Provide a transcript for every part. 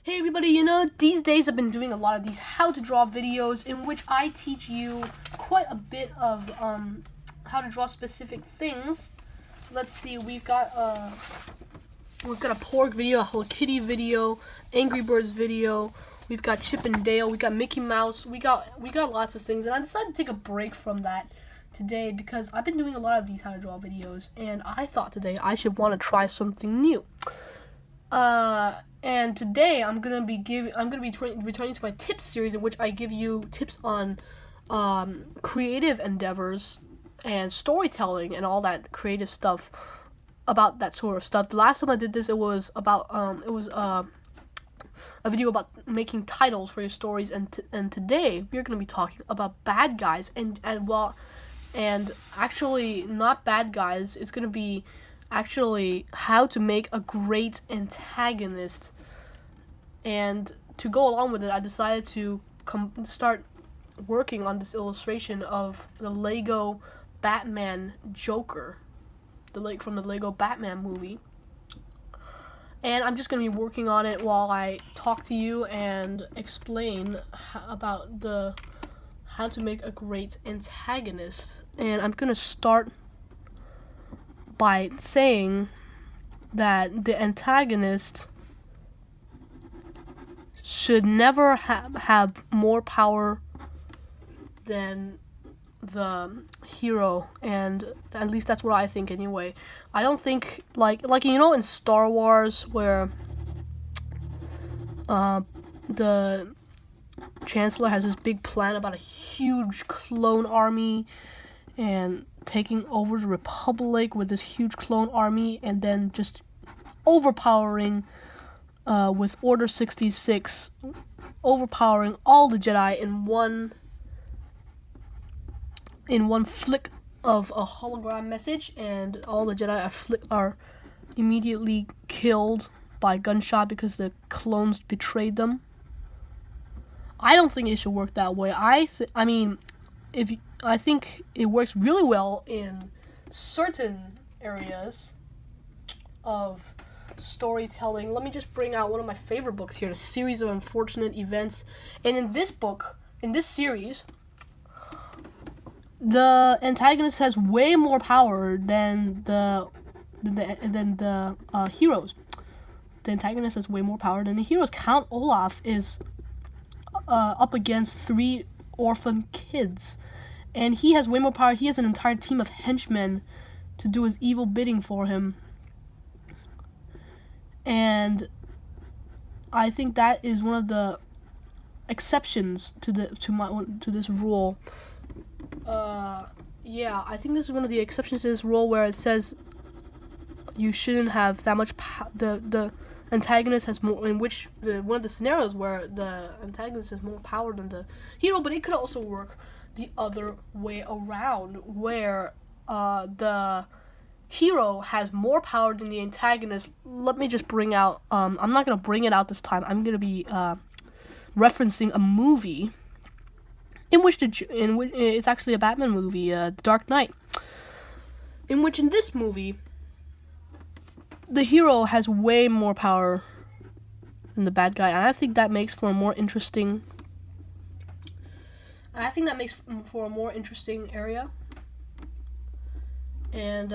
Hey everybody, these days I've been doing a lot of these how to draw videos in which I teach you quite a bit of how to draw specific things. Let's see, we've got a pork video, a Hello Kitty video, Angry Birds video, we've got Chip and Dale, we got Mickey Mouse, we got lots of things, and I decided to take a break from that today because I've been doing a lot of these how to draw videos, and I thought today I should want to try something new. And today I'm gonna be returning to my tips series in which I give you tips on creative endeavors and storytelling and all that creative stuff about that sort of stuff. The last time I did this, it was about a video about making titles for your stories, and today we're gonna be talking about bad guys and actually not bad guys. It's gonna be actually how to make a great antagonist. And to go along with it, I decided to start working on this illustration of the Lego Batman Joker, from the Lego Batman movie. And I'm just going to be working on it while I talk to you and explain about how to make a great antagonist. And I'm going to start by saying that the antagonist should never have more power than the hero, and at least that's what I think anyway. I don't think like in Star Wars where the Chancellor has this big plan about a huge clone army and taking over the Republic with this huge clone army, and then just overpowering with Order 66, overpowering all the Jedi in one flick of a hologram message, and all the Jedi are immediately killed by gunshot because the clones betrayed them. I don't think it should work that way. I think it works really well in certain areas of storytelling. Let me just bring out one of my favorite books here, The Series of Unfortunate Events. And in this series, the antagonist has way more power than the heroes. The antagonist has way more power than the heroes. Count Olaf is up against 3 orphan kids, and he has way more power. He has an entire team of henchmen to do his evil bidding for him. And I think that is one of the exceptions to this rule. I think this is one of the exceptions to this rule where it says you shouldn't have that much the antagonist has more, in which one of the scenarios where the antagonist has more power than the hero. But it could also work the other way around, where the hero has more power than the antagonist. Let me just bring out, I'm not going to bring it out this time. I'm going to be referencing a movie in which it's actually a Batman movie, The Dark Knight, in which in this movie the hero has way more power than the bad guy, and I think that makes for a more interesting area. And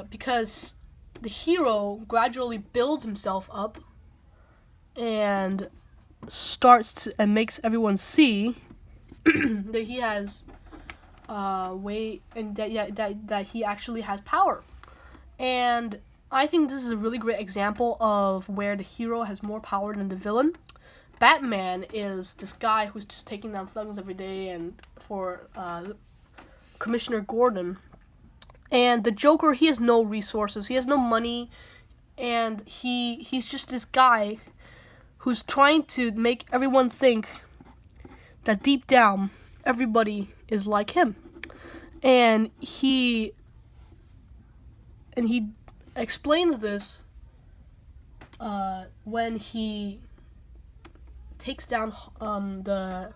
because the hero gradually builds himself up and makes everyone see that he has that he actually has power. And I think this is a really great example of where the hero has more power than the villain. Batman is this guy who's just taking down thugs every day, and for Commissioner Gordon. And the Joker, he has no resources, he has no money, and he's just this guy who's trying to make everyone think that deep down everybody is like him. And he explains this when he takes down the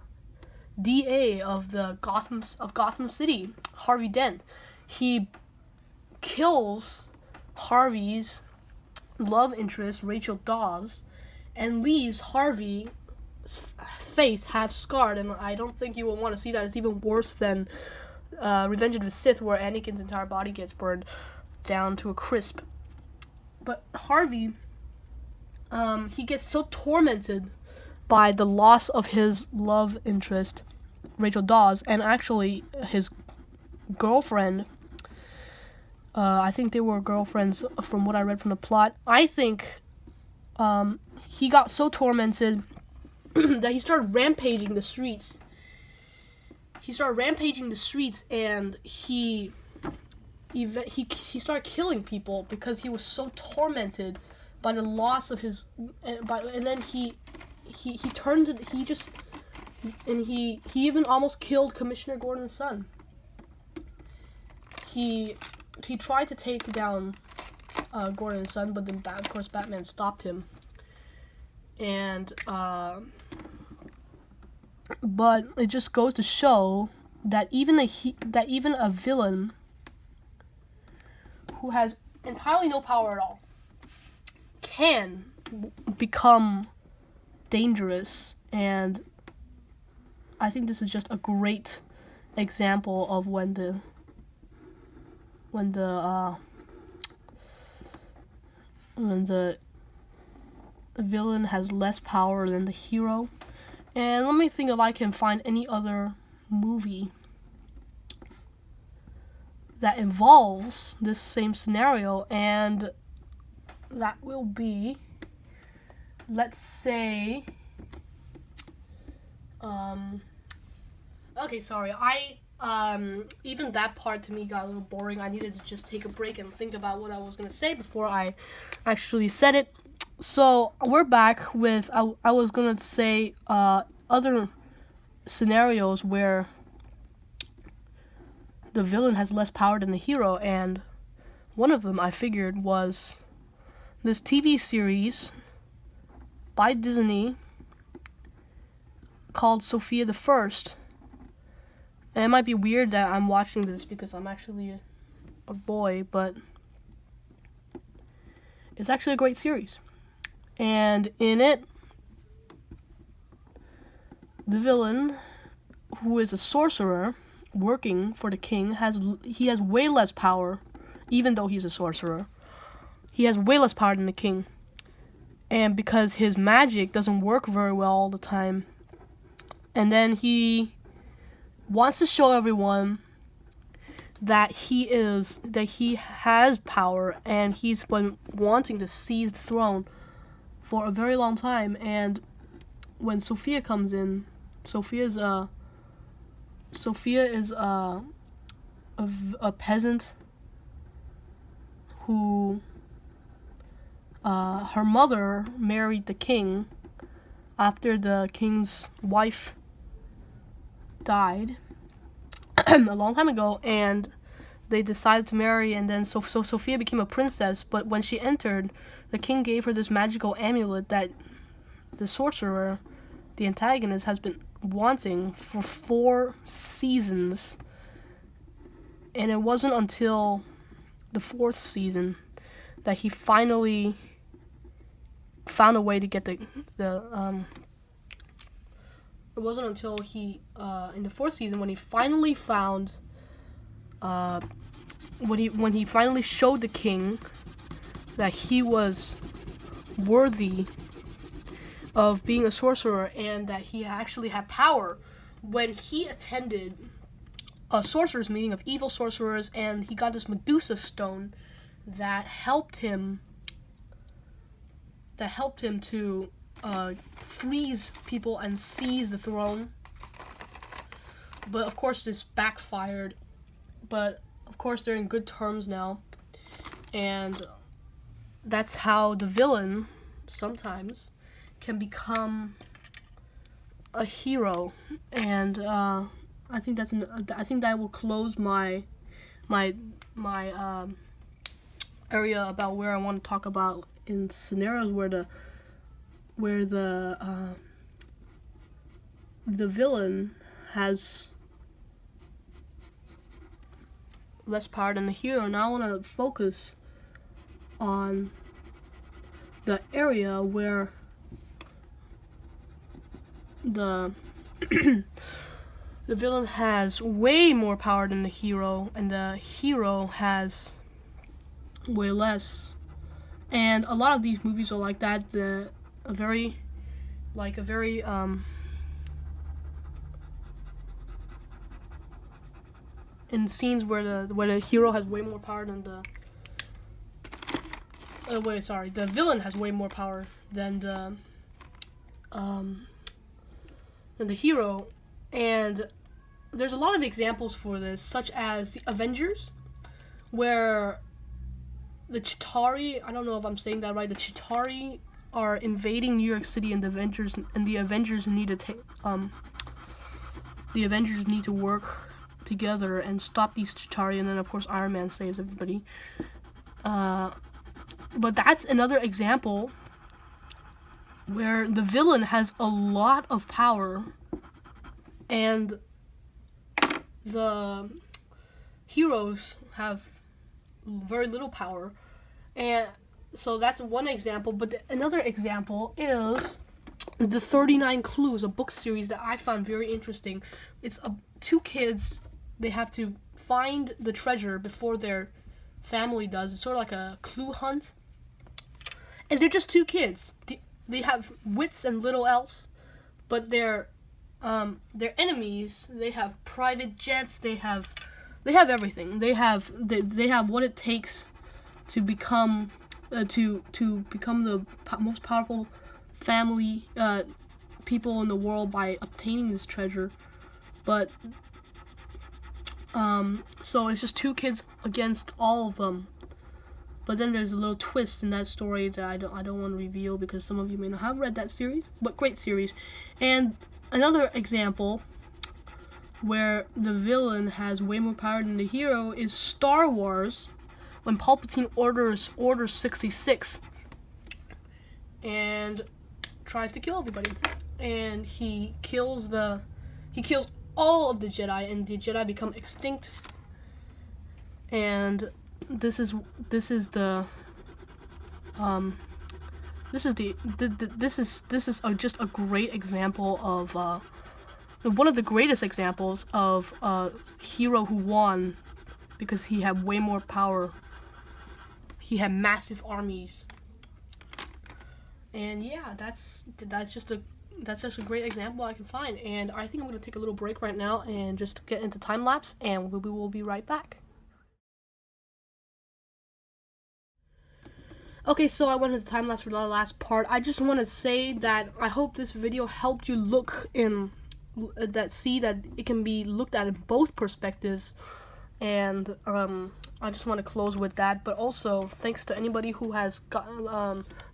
DA of Gotham City, Harvey Dent. He kills Harvey's love interest, Rachel Dawes, and leaves Harvey's face half scarred. And I don't think you will want to see that. It's even worse than Revenge of the Sith, where Anakin's entire body gets burned down to a crisp. But Harvey, he gets so tormented by the loss of his love interest, Rachel Dawes, and actually his girlfriend. I think they were girlfriends from what I read from the plot. I think he got so tormented that he started rampaging the streets. And he started killing people because he was so tormented by the loss of his. And then he turned it. He even almost killed Commissioner Gordon's son. He tried to take down Gordon's son, but then of course Batman stopped him. And but it just goes to show that even a villain who has entirely no power at all can become dangerous. And I think this is just a great example of when the villain has less power than the hero. And let me think if I can find any other movie that involves this same scenario, and that will be, let's say, okay, sorry, even that part to me got a little boring. I needed to just take a break and think about what I was going to say before I actually said it. So we're back with, I was going to say other scenarios where the villain has less power than the hero, and one of them I figured was this TV series by Disney called Sophia the First. And it might be weird that I'm watching this because I'm actually a boy, but it's actually a great series. And in it, the villain, who is a sorcerer working for the king, has way less power, even though he's a sorcerer. He has way less power than the king. And because his magic doesn't work very well all the time, and then he wants to show everyone that he has power, and he's been wanting to seize the throne for a very long time. And when Sophia comes in, Sophia is a peasant who her mother married the king after the king's wife died a long time ago, and they decided to marry, and then so Sophia became a princess. But when she entered, the king gave her this magical amulet that the sorcerer, the antagonist, has been wanting for 4 seasons. And it wasn't until the 4th season that he finally found a way to get it wasn't until he in the 4th season when he finally found when he finally showed the king that he was worthy of being a sorcerer and that he actually had power, when he attended a sorcerer's meeting of evil sorcerers, and he got this Medusa stone that helped him to freeze people and seize the throne. But of course this backfired. But of course they're in good terms now. And that's how the villain sometimes can become a hero. And I think that will close my area about where I want to talk about in scenarios where the villain has less power than the hero. Now I want to focus on the area where the the villain has way more power than the hero, and the hero has way less. And a lot of these movies are like that. In scenes where the hero has way more power than the the villain has way more power than the hero. And there's a lot of examples for this, such as the Avengers, where the Chitauri, I don't know if I'm saying that right, the Chitauri are invading New York City, and the Avengers need to work together and stop these Chitauri, and then of course Iron Man saves everybody. But that's another example where the villain has a lot of power and the heroes have very little power. And so that's one example. But another example is the 39 Clues, a book series that I found very interesting. It's two kids. They have to find the treasure before their family does. It's sort of like a clue hunt. And they're just two kids. They have wits and little else, but they're enemies. They have private jets. They have everything. They have what it takes to become the most powerful family people in the world by obtaining this treasure. But so it's just two kids against all of them. But then there's a little twist in that story that I don't want to reveal because some of you may not have read that series, but great series. And another example where the villain has way more power than the hero is Star Wars, when Palpatine orders Order 66 and tries to kill everybody. And he kills all of the Jedi, and the Jedi become extinct. And this is just a great example of one of the greatest examples of a hero who won because he had way more power. He had massive armies. And yeah, that's just a great example I can find. And I think I'm going to take a little break right now and just get into time lapse, and we will be right back. Okay, so I went into time lapse for the last part. I just want to say that I hope this video helped you see that it can be looked at in both perspectives. And I just want to close with that. But also, thanks to anybody who has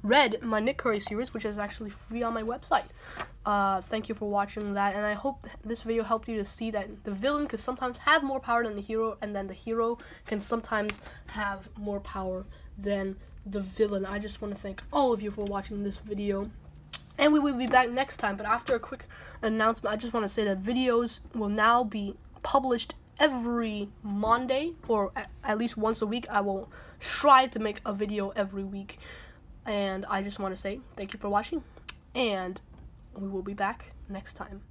read my Nick Curry series, which is actually free on my website. Thank you for watching that, and I hope this video helped you to see that the villain can sometimes have more power than the hero, and then the hero can sometimes have more power than the villain. I just want to thank all of you for watching this video, and we will be back next time. But after a quick announcement, I just want to say that videos will now be published every Monday, or at least once a week. I will strive to make a video every week, and I just want to say thank you for watching, and we will be back next time.